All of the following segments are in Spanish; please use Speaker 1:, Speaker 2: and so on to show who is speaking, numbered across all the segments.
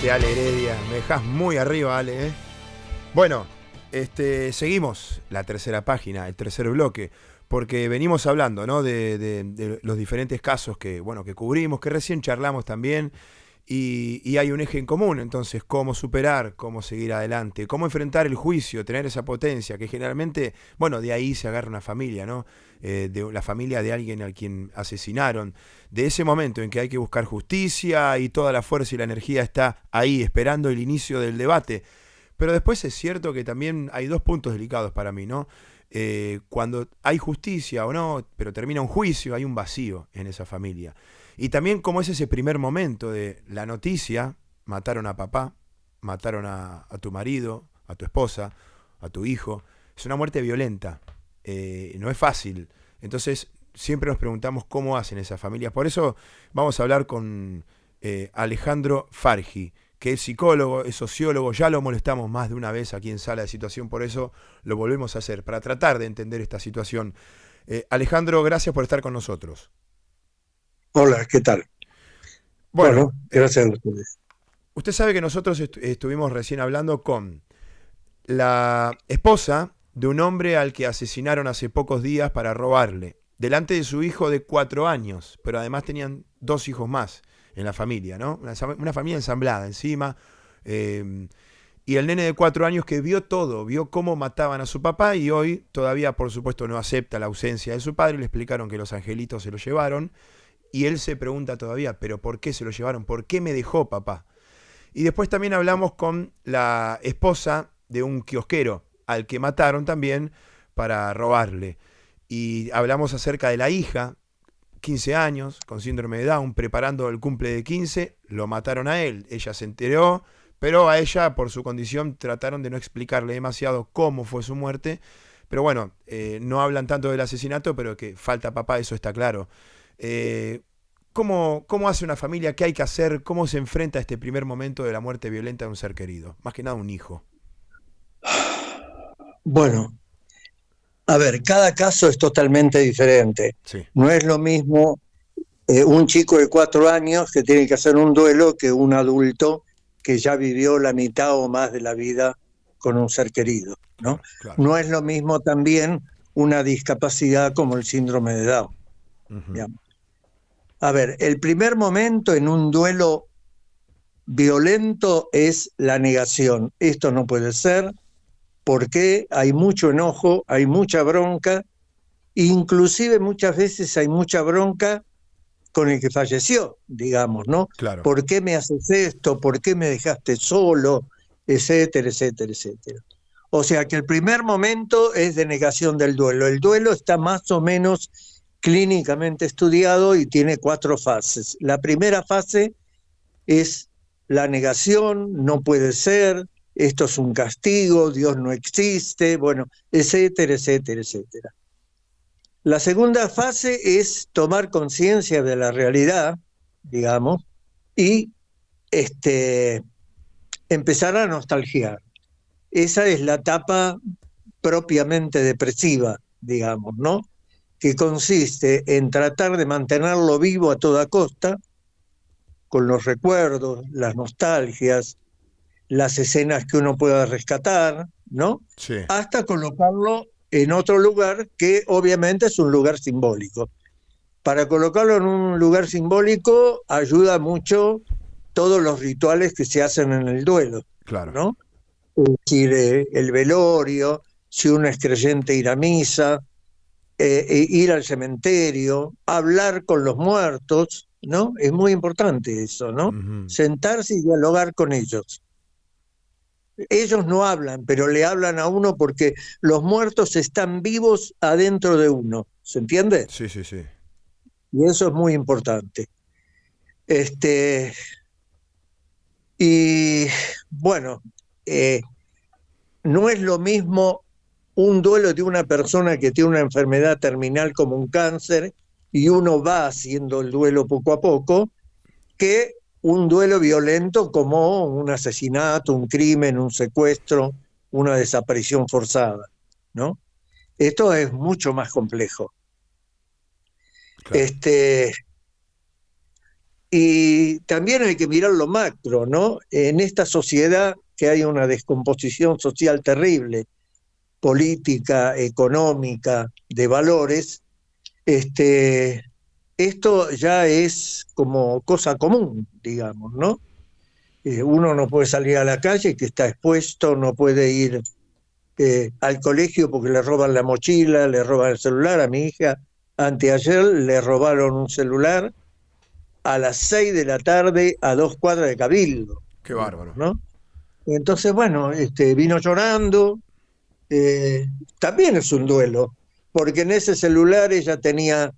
Speaker 1: este Ale Heredia. Me dejás muy arriba, Ale, ¿eh? Bueno, seguimos la tercera página, el tercer bloque, porque venimos hablando, ¿no? De los diferentes casos que, bueno, que cubrimos, que recién charlamos también, y hay un eje en común. Entonces, cómo superar, cómo seguir adelante, cómo enfrentar el juicio, tener esa potencia, que generalmente, bueno, de ahí se agarra una familia, ¿no? De la familia de alguien al quien asesinaron, de ese momento en que hay que buscar justicia y toda la fuerza y la energía está ahí esperando el inicio del debate. Pero después es cierto que también hay dos puntos delicados para mí, ¿no? Cuando hay justicia o no, pero termina un juicio, hay un vacío en esa familia. Y también cómo es ese primer momento de la noticia: mataron a papá, mataron a tu marido, a tu esposa, a tu hijo. Es una muerte violenta, no es fácil. Entonces siempre nos preguntamos cómo hacen esas familias. Por eso vamos a hablar con Alejandro Farji, que es psicólogo, es sociólogo. Ya lo molestamos más de una vez aquí en Sala de Situación, por eso lo volvemos a hacer, para tratar de entender esta situación. Alejandro, gracias por estar con nosotros.
Speaker 2: Hola, ¿qué tal?
Speaker 1: Bueno,
Speaker 2: Bueno, gracias a ustedes.
Speaker 1: usted sabe que nosotros estuvimos recién hablando con la esposa de un hombre al que asesinaron hace pocos días para robarle, delante de su hijo de 4 años, pero además tenían 2 hijos más en la familia, ¿no? Una familia ensamblada encima. eh, y el nene de 4 años que vio todo, vio cómo mataban a su papá, y hoy todavía, por supuesto, no acepta la ausencia de su padre. Le explicaron que los angelitos se lo llevaron, y él se pregunta todavía, ¿pero por qué se lo llevaron? ¿Por qué me dejó papá? Y después también hablamos con la esposa de un kiosquero al que mataron también para robarle. Y hablamos acerca de la hija, 15 años, con síndrome de Down, preparando el cumple de 15, lo mataron a él. Ella se enteró, pero a ella, por su condición, trataron de no explicarle demasiado cómo fue su muerte. Pero bueno, no hablan tanto del asesinato, pero que falta papá, eso está claro. Eh, ¿Cómo hace una familia? ¿Qué hay que hacer? ¿Cómo se enfrenta a este primer momento de la muerte violenta de un ser querido? Más que nada un hijo.
Speaker 2: Bueno, a ver, cada caso es totalmente diferente.
Speaker 1: Sí,
Speaker 2: No es lo mismo un chico de 4 años que tiene que hacer un duelo que un adulto que ya vivió la mitad o más de la vida con un ser querido, ¿no?
Speaker 1: claro, claro.
Speaker 2: No es lo mismo también una discapacidad como el síndrome de Down,
Speaker 1: Ujú.
Speaker 2: digamos. A ver, el primer momento en un duelo violento es la negación. Esto no puede ser, porque hay mucho enojo, hay mucha bronca, inclusive muchas veces hay mucha bronca con el que falleció, digamos, ¿no?
Speaker 1: Claro.
Speaker 2: ¿Por qué me haces esto? ¿Por qué me dejaste solo? Etcétera, etcétera, etcétera. O sea que el primer momento es de negación del duelo. El duelo está más o menos clínicamente estudiado y tiene 4 fases. La primera fase es la negación: no puede ser, esto es un castigo, Dios no existe, bueno, etcétera, etcétera, etcétera. La segunda fase es tomar conciencia de la realidad, digamos, y este, empezar a nostalgiar. Esa es la etapa propiamente depresiva, digamos, ¿no? Que consiste en tratar de mantenerlo vivo a toda costa, con los recuerdos, las nostalgias, las escenas que uno pueda rescatar, ¿no?
Speaker 1: Sí.
Speaker 2: Hasta colocarlo en otro lugar que obviamente es un lugar simbólico. Para colocarlo en un lugar simbólico ayuda mucho todos los rituales que se hacen en el duelo,
Speaker 1: Claro.
Speaker 2: ¿no? Es decir, el velorio, si uno es creyente, ir a misa, ir al cementerio, hablar con los muertos, ¿no? Es muy importante eso, ¿no?
Speaker 1: Ujú.
Speaker 2: Sentarse y dialogar con ellos. Ellos no hablan, pero le hablan a uno porque los muertos están vivos adentro de uno, ¿se entiende?
Speaker 1: Sí, sí, sí.
Speaker 2: Y eso es muy importante. Este, y bueno, eh, no es lo mismo un duelo de una persona que tiene una enfermedad terminal como un cáncer y uno va haciendo el duelo poco a poco, que un duelo violento como un asesinato, un crimen, un secuestro, una desaparición forzada, ¿no? Esto es mucho más complejo.
Speaker 1: Claro.
Speaker 2: Este, Y también hay que mirar lo macro, ¿no? En esta sociedad que hay una descomposición social terrible, política, económica, de valores, esto ya es como cosa común, digamos, ¿no? Uno no puede salir a la calle, que está expuesto, no puede ir al colegio porque le roban la mochila, le roban el celular. A mi hija, anteayer, le robaron un celular a las 6 de la tarde a 2 cuadras de Cabildo,
Speaker 1: Qué
Speaker 2: digamos,
Speaker 1: bárbaro.
Speaker 2: ¿no? Entonces, bueno, vino llorando, también es un duelo, porque en ese celular ella tenía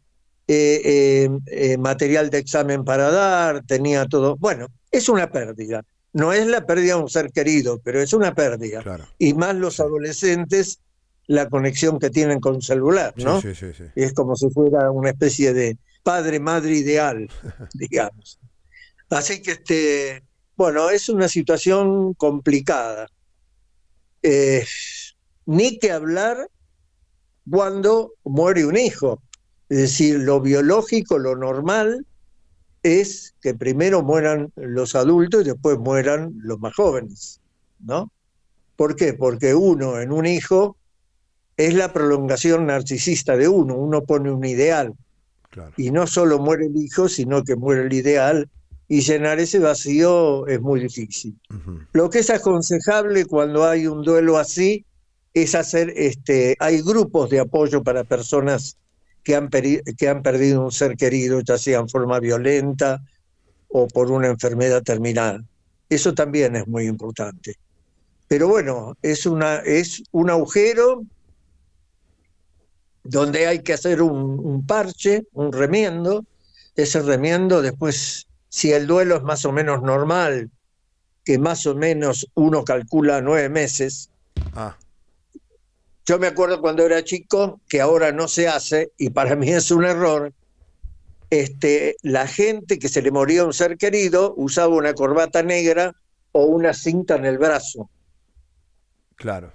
Speaker 2: material de examen para dar, tenía todo. Bueno, es una pérdida. No es la pérdida de un ser querido, pero es una pérdida.
Speaker 1: Claro.
Speaker 2: Y más los
Speaker 1: Sí.
Speaker 2: adolescentes, la conexión que tienen con un celular,
Speaker 1: Sí,
Speaker 2: ¿no?
Speaker 1: sí, sí, sí.
Speaker 2: Es como si fuera una especie de padre-madre ideal, digamos. Así que, bueno, es una situación complicada. Eh, Ni que hablar cuando muere un hijo. Es decir, lo biológico, lo normal, es que primero mueran los adultos y después mueran los más jóvenes, ¿no? ¿Por qué? Porque uno en un hijo es la prolongación narcisista de uno, uno pone un ideal,
Speaker 1: Claro.
Speaker 2: y no solo muere el hijo, sino que muere el ideal, y llenar ese vacío es muy difícil.
Speaker 1: Ujú.
Speaker 2: Lo que es aconsejable cuando hay un duelo así es hacer, hay grupos de apoyo para personas que han perdido un ser querido, ya sea en forma violenta o por una enfermedad terminal. Eso también es muy importante. Pero bueno, es un agujero donde hay que hacer un parche, un remiendo. Ese remiendo después, si el duelo es más o menos normal, que más o menos uno calcula 9 meses.
Speaker 1: Ah,
Speaker 2: Yo me acuerdo cuando era chico, que ahora no se hace, y para mí es un error, la gente que se le moría un ser querido usaba una corbata negra o una cinta en el brazo.
Speaker 1: claro.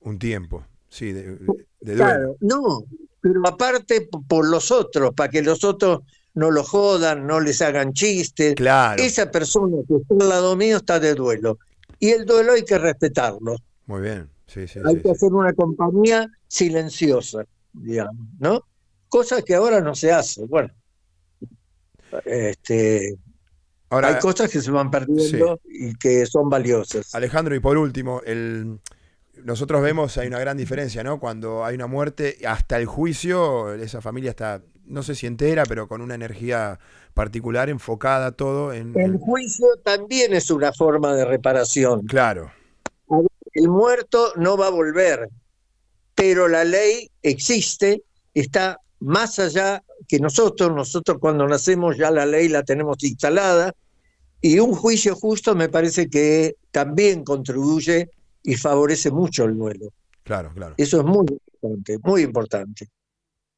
Speaker 1: Un tiempo. Sí, de duelo.
Speaker 2: Claro, no, pero aparte por los otros, para que los otros no lo jodan, no les hagan chistes.
Speaker 1: Claro.
Speaker 2: Esa persona que está al lado mío está de duelo. Y el duelo hay que respetarlo.
Speaker 1: Muy bien. Sí, sí,
Speaker 2: Hay
Speaker 1: sí,
Speaker 2: que
Speaker 1: sí.
Speaker 2: hacer una compañía silenciosa, digamos, ¿no? Cosa que ahora no se hace. Bueno, hay
Speaker 1: Ahora,
Speaker 2: cosas que se van
Speaker 1: sí.
Speaker 2: perdiendo y que son valiosas.
Speaker 1: Alejandro, y por último, nosotros vemos hay una gran diferencia, ¿no? Cuando hay una muerte, hasta el juicio, esa familia está, no sé si entera, pero con una energía particular, enfocada todo
Speaker 2: El juicio también es una forma de reparación.
Speaker 1: claro,
Speaker 2: El muerto no va a volver, pero la ley existe, está más allá que nosotros. Nosotros cuando nacemos ya la ley la tenemos instalada, y un juicio justo me parece que también contribuye y favorece mucho el duelo.
Speaker 1: claro, claro.
Speaker 2: Eso es muy importante,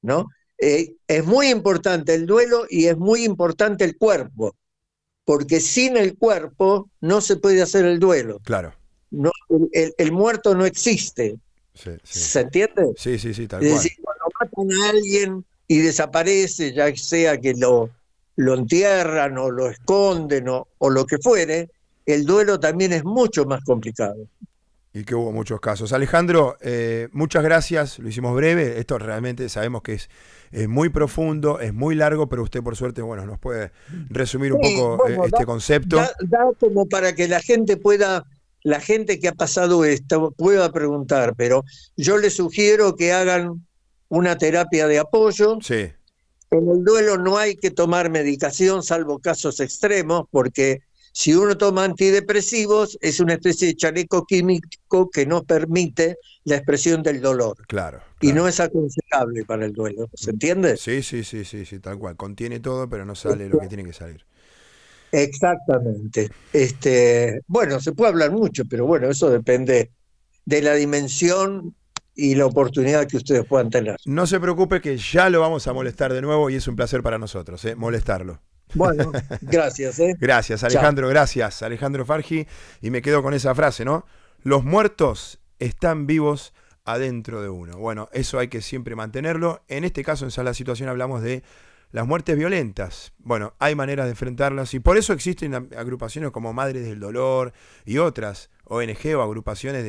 Speaker 2: ¿no? Es muy importante el duelo y es muy importante el cuerpo, porque sin el cuerpo no se puede hacer el duelo.
Speaker 1: Claro.
Speaker 2: No, el muerto no existe,
Speaker 1: Sí, sí.
Speaker 2: ¿se entiende?
Speaker 1: Sí, sí, sí, tal
Speaker 2: Es
Speaker 1: cual.
Speaker 2: decir, cuando matan a alguien y desaparece, ya sea que lo entierran o lo esconden o lo que fuere, el duelo también es mucho más complicado.
Speaker 1: Y que hubo muchos casos. Alejandro, muchas gracias, lo hicimos breve, esto realmente sabemos que es muy profundo, es muy largo, pero usted por suerte, bueno, nos puede resumir un
Speaker 2: Sí,
Speaker 1: poco
Speaker 2: bueno,
Speaker 1: este concepto.
Speaker 2: da como para que la gente que ha pasado esto pueda preguntar, pero yo les sugiero que hagan una terapia de apoyo.
Speaker 1: Sí,
Speaker 2: En el duelo no hay que tomar medicación, salvo casos extremos, porque si uno toma antidepresivos es una especie de chaleco químico que no permite la expresión del dolor
Speaker 1: claro,
Speaker 2: y no
Speaker 1: claro.
Speaker 2: es aconsejable para el duelo. ¿Se entiende?
Speaker 1: Sí, sí, sí, sí, sí, tal cual. Contiene todo, pero no sale lo que tiene que salir.
Speaker 2: Exactamente. Bueno, se puede hablar mucho, pero bueno, eso depende de la dimensión y la oportunidad que ustedes puedan tener.
Speaker 1: No se preocupe que ya lo vamos a molestar de nuevo y es un placer para nosotros, molestarlo.
Speaker 2: Bueno, gracias, ¿eh?
Speaker 1: Gracias,
Speaker 2: Chao.
Speaker 1: Alejandro, gracias. Alejandro Fargi. Y me quedo con esa frase, ¿no? Los muertos están vivos adentro de uno. Bueno, eso hay que siempre mantenerlo. En este caso, en Sala Situación, hablamos de Las muertes violentas, bueno, hay maneras de enfrentarlas y por eso existen agrupaciones como Madres del Dolor y otras ONG o agrupaciones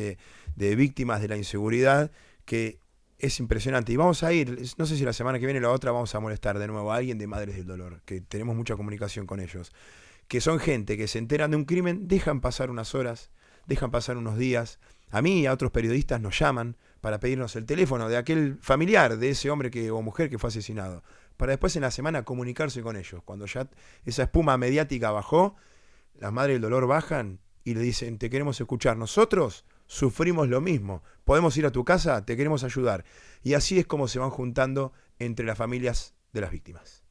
Speaker 1: de víctimas de la inseguridad que es impresionante. Y vamos a ir, no sé si la semana que viene o la otra vamos a molestar de nuevo a alguien de Madres del Dolor, que tenemos mucha comunicación con ellos, que son gente que se enteran de un crimen, dejan pasar unas horas, dejan pasar unos días. A mí y a otros periodistas nos llaman para pedirnos el teléfono de aquel familiar de ese hombre o mujer que fue asesinado, para después en la semana comunicarse con ellos. Cuando ya esa espuma mediática bajó, las Madres del Dolor bajan y le dicen, te queremos escuchar. Nosotros sufrimos lo mismo. Podemos ir a tu casa, te queremos ayudar. Y así es como se van juntando entre las familias de las víctimas.